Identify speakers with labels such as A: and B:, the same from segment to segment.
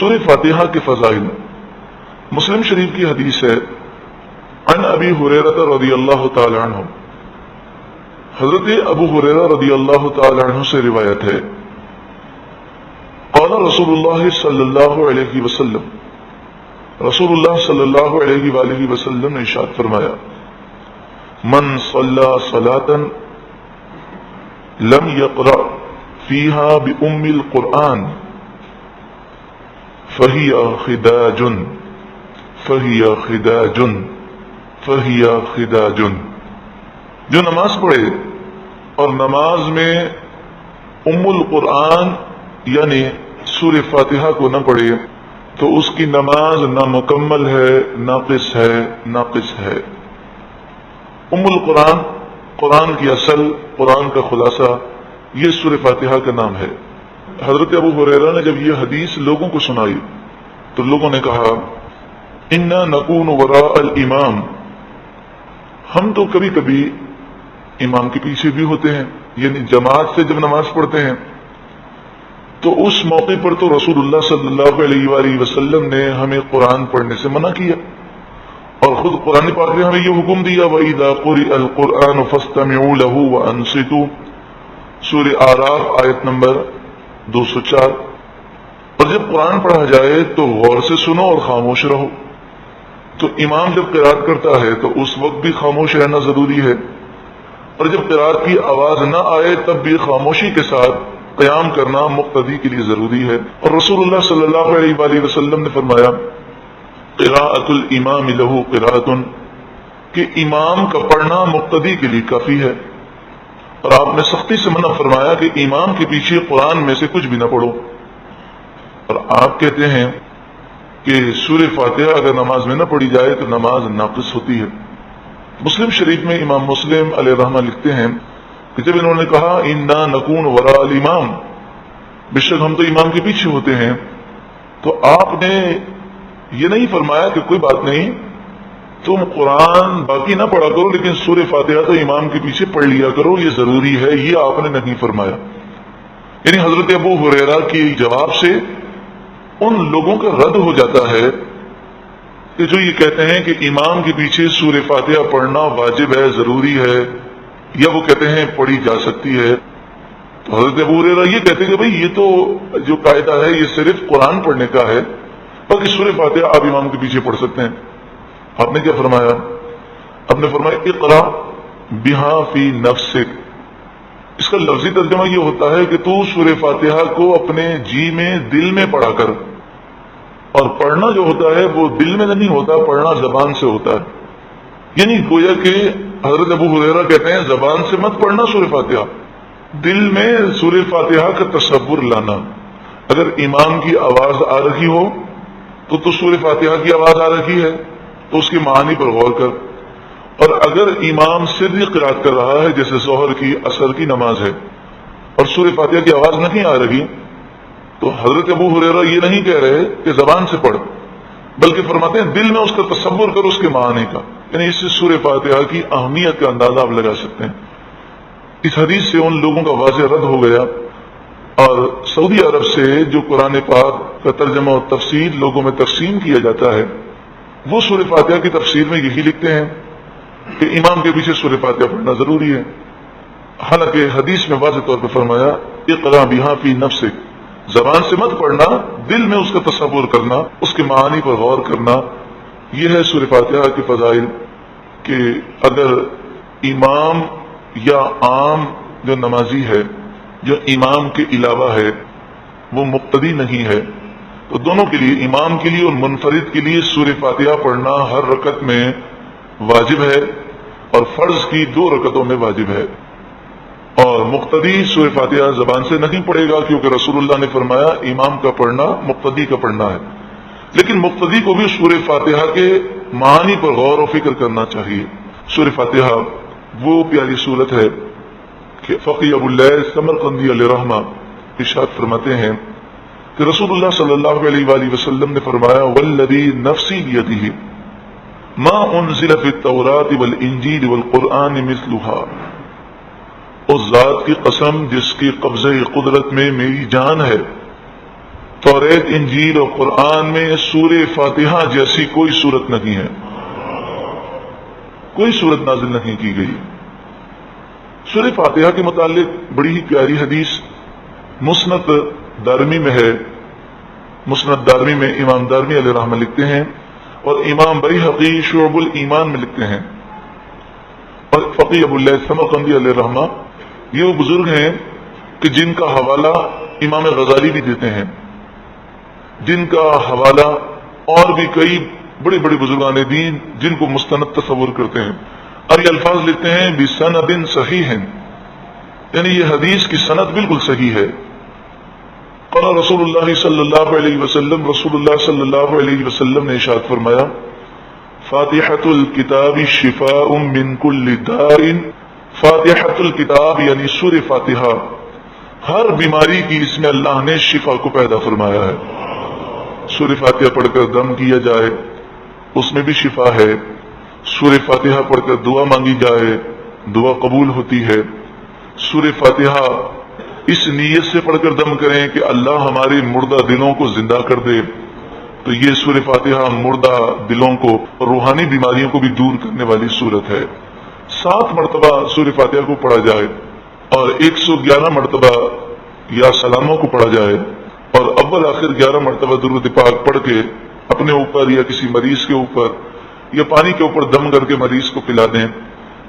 A: سورہ فاتحہ کے فضائل۔ مسلم شریف کی حدیث ہے، عن ابی ہریرہ رضی اللہ تعالی عنہ، حضرت ابو ہریرہ رضی اللہ تعالی عنہ سے روایت ہے، قال رسول اللہ صلی اللہ علیہ وسلم، رسول اللہ صلی اللہ علیہ وآلہ وسلم نے ارشاد فرمایا، من صلی صلاة لم يقرأ فيها بأم القرآن فهي خداج فهي خداج فهي خداج، جو نماز پڑھے اور نماز میں ام القرآن یعنی سورہ فاتحہ کو نہ پڑھے تو اس کی نماز نہ مکمل ہے، ناقص ہے، ناقص ہے۔ ام القرآن، قرآن کی اصل، قرآن کا خلاصہ، یہ سورہ فاتحہ کا نام ہے۔ حضرت ابو ہریرہ نے جب یہ حدیث لوگوں کو سنائی تو لوگوں نے کہا، انا نکون وراء الامام، ہم تو کبھی کبھی امام کے پیچھے بھی ہوتے ہیں، یعنی جماعت سے جب نماز پڑھتے ہیں تو اس موقع پر تو رسول اللہ صلی اللہ علیہ وآلہ وسلم نے ہمیں قرآن پڑھنے سے منع کیا، اور خود قرآن پاک نے ہمیں یہ حکم دیا، وَإِذَا قُرِئَ الْقُرْآنُ فَاسْتَمِعُوا لَهُ وَأَنصِتُوا، سورہ اعراف آیت نمبر 204۔ اور جب قرآن پڑھا جائے تو غور سے سنو اور خاموش رہو۔ تو امام جب قرات کرتا ہے تو اس وقت بھی خاموش رہنا ضروری ہے، اور جب قرات کی آواز نہ آئے تب بھی خاموشی کے ساتھ قیام کرنا مقتدی کے لیے ضروری ہے۔ اور رسول اللہ صلی اللہ علیہ وآلہ وسلم نے فرمایا، قراءۃ الامام لہ قراءۃ، کہ امام کا پڑھنا مقتدی کے لیے کافی ہے، اور آپ نے سختی سے منع فرمایا کہ امام کے پیچھے قرآن میں سے کچھ بھی نہ پڑھو۔ اور آپ کہتے ہیں کہ سورہ فاتحہ اگر نماز میں نہ پڑھی جائے تو نماز ناقص ہوتی ہے۔ مسلم شریف میں امام مسلم علیہ رحمہ لکھتے ہیں کہ جب انہوں نے کہا انا نکون وراء الامام، بے شک ہم تو امام کے پیچھے ہوتے ہیں، تو آپ نے یہ نہیں فرمایا کہ کوئی بات نہیں، تم قرآن باقی نہ پڑھا کرو لیکن سورہ فاتحہ تو امام کے پیچھے پڑھ لیا کرو، یہ ضروری ہے، یہ آپ نے نہیں فرمایا۔ یعنی حضرت ابو ہریرہ کی جواب سے ان لوگوں کا رد ہو جاتا ہے کہ جو یہ کہتے ہیں کہ امام کے پیچھے سورہ فاتحہ پڑھنا واجب ہے، ضروری ہے، یا وہ کہتے ہیں پڑھی جا سکتی ہے۔ تو حضرت ابو ہریرہ یہ کہتے ہیں کہ بھئی یہ تو جو قاعدہ ہے یہ صرف قرآن پڑھنے کا ہے، باقی سورہ فاتحہ آپ امام کے پیچھے پڑھ سکتے ہیں۔ آپ نے کیا فرمایا؟ آپ نے فرمایا اقرا بہا فی نفسک، اس کا لفظی ترجمہ یہ ہوتا ہے کہ تو سورہ فاتحہ کو اپنے جی میں، دل میں پڑھا کر، اور پڑھنا جو ہوتا ہے وہ دل میں نہیں ہوتا، پڑھنا زبان سے ہوتا ہے۔ یعنی گویا کہ حضرت ابو ہریرہ کہتے ہیں زبان سے مت پڑھنا سورہ فاتحہ، دل میں سورہ فاتحہ کا تصور لانا۔ اگر امام کی آواز آ رہی ہو تو سورہ فاتحہ کی آواز آ رہی ہے تو اس کے معنی پر غور کر، اور اگر امام سری قرات کر رہا ہے جیسے ظہر کی، عصر کی نماز ہے، اور سورہ فاتحہ کی آواز نہیں آ رہی، تو حضرت ابو ہریرہ یہ نہیں کہہ رہے کہ زبان سے پڑھ، بلکہ فرماتے ہیں دل میں اس کا تصور کر اس کے معنی کا۔ یعنی اس سے سورہ فاتحہ کی اہمیت کا اندازہ آپ لگا سکتے ہیں۔ اس حدیث سے ان لوگوں کا واضح رد ہو گیا، اور سعودی عرب سے جو قرآن پاک کا ترجمہ و تفسیر لوگوں میں تقسیم کیا جاتا ہے، وہ سورہ فاتحہ کی تفسیر میں یہی لکھتے ہیں کہ امام کے پیچھے سورہ فاتحہ پڑھنا ضروری ہے، حالانکہ حدیث میں واضح طور پر فرمایا اقرا بہا فی نفسک، زبان سے مت پڑھنا، دل میں اس کا تصور کرنا، اس کے معانی پر غور کرنا۔ یہ ہے سورہ فاتحہ کے فضائل، کہ اگر امام یا عام جو نمازی ہے، جو امام کے علاوہ ہے، وہ مقتدی نہیں ہے، تو دونوں کے لیے، امام کے لیے اور منفرد کے لیے سورہ فاتحہ پڑھنا ہر رکعت میں واجب ہے، اور فرض کی 2 رکعتوں میں واجب ہے۔ اور مقتدی سورہ فاتحہ زبان سے نہیں پڑھے گا، کیونکہ رسول اللہ نے فرمایا امام کا پڑھنا مقتدی کا پڑھنا ہے، لیکن مقتدی کو بھی سورہ فاتحہ کے معانی پر غور و فکر کرنا چاہیے۔ سورہ فاتحہ وہ پیاری صورت ہے کہ فقی ابو اللیث سمرقندی علیہ رحمہ ارشاد فرماتے ہیں کہ رسول اللہ صلی اللہ علیہ وآلہ وسلم نے فرمایا، والذی نفسی بیدہ ما انزل فی التوراۃ والانجیل والقرآن مثلها، اس ذات کی قسم جس کی قبضہ قدرت میں میری جان ہے، توریت، انجیل اور قرآن میں سورہ فاتحہ جیسی کوئی صورت نہیں ہے، کوئی صورت نازل نہیں کی گئی۔ سورہ فاتحہ کے متعلق بڑی ہی پیاری حدیث مسند دارمی میں ہے۔ مسند دارمی میں امام دارمی علیہ الرحمہ لکھتے ہیں، اور امام بیہقی شعب الایمان میں لکھتے ہیں، اور فقی ابو اللہ سمرقندی علیہ الرحمہ یہ وہ بزرگ ہیں کہ جن کا حوالہ امام غزالی بھی دیتے ہیں، جن کا حوالہ اور بھی کئی بڑے بڑے بزرگان دین جن کو مستند تصور کرتے ہیں، اور یہ الفاظ لکھتے ہیں بسند صحیح، یعنی یہ حدیث کی سند بالکل صحیح ہے۔ قال رسول اللہ صلی اللہ علیہ وسلم، رسول اللہ صلی اللہ علیہ وسلم نے ارشاد فرمایا، فاتحۃ الکتاب شفاء من کل داء، فاتحۃ الکتاب یعنی سورہ فاتحہ ہر بیماری کی اس میں اللہ نے شفا کو پیدا فرمایا ہے۔ سورہ فاتحہ پڑھ کر دم کیا جائے اس میں بھی شفا ہے، سورہ فاتحہ پڑھ کر دعا مانگی جائے دعا قبول ہوتی ہے، سورہ فاتحہ اس نیت سے پڑھ کر دم کریں کہ اللہ ہمارے مردہ دلوں کو زندہ کر دے، تو یہ سورہ فاتحہ مردہ دلوں کو اور روحانی بیماریوں کو بھی دور کرنے والی صورت ہے۔ 7 مرتبہ سورہ فاتحہ کو پڑھا جائے اور 111 مرتبہ یا سلاموں کو پڑھا جائے، اور اول آخر 11 مرتبہ درود پاک پڑھ کے اپنے اوپر یا کسی مریض کے اوپر یا پانی کے اوپر دم کر کے مریض کو پلا دیں،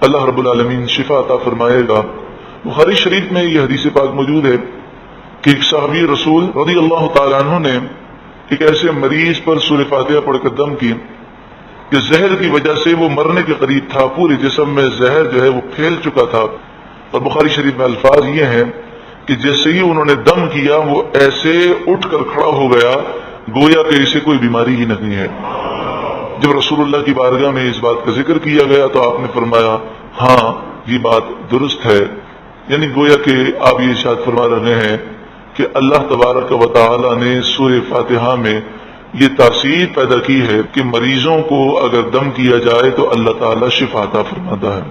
A: اللہ رب العالمین شفا عطا فرمائے گا۔ بخاری شریف میں یہ حدیث پاک موجود ہے کہ ایک صحابی رسول رضی اللہ تعالیٰ عنہ نے ایک ایسے مریض پر سورہ فاتحہ پڑھ کر دم کی کہ زہر کی وجہ سے وہ مرنے کے قریب تھا، پورے جسم میں زہر جو ہے وہ پھیل چکا تھا، اور بخاری شریف میں الفاظ یہ ہیں کہ جیسے ہی انہوں نے دم کیا وہ ایسے اٹھ کر کھڑا ہو گیا گویا کہ اسے کوئی بیماری ہی نہیں ہے۔ جب رسول اللہ کی بارگاہ میں اس بات کا ذکر کیا گیا تو آپ نے فرمایا ہاں یہ بات درست ہے، یعنی گویا کہ آپ یہ ارشاد فرما رہے ہیں کہ اللہ تبارک و تعالی نے سورہ فاتحہ میں یہ تاثیر پیدا کی ہے کہ مریضوں کو اگر دم کیا جائے تو اللہ تعالی شفا عطا فرماتا ہے۔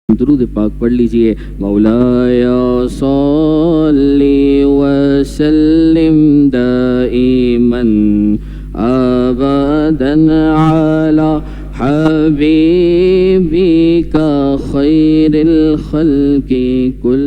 B: درود پاک پڑھ لیجئے۔ مولایا صلی وسلم دائما ابدا علی حبیبک خیر الخلق کل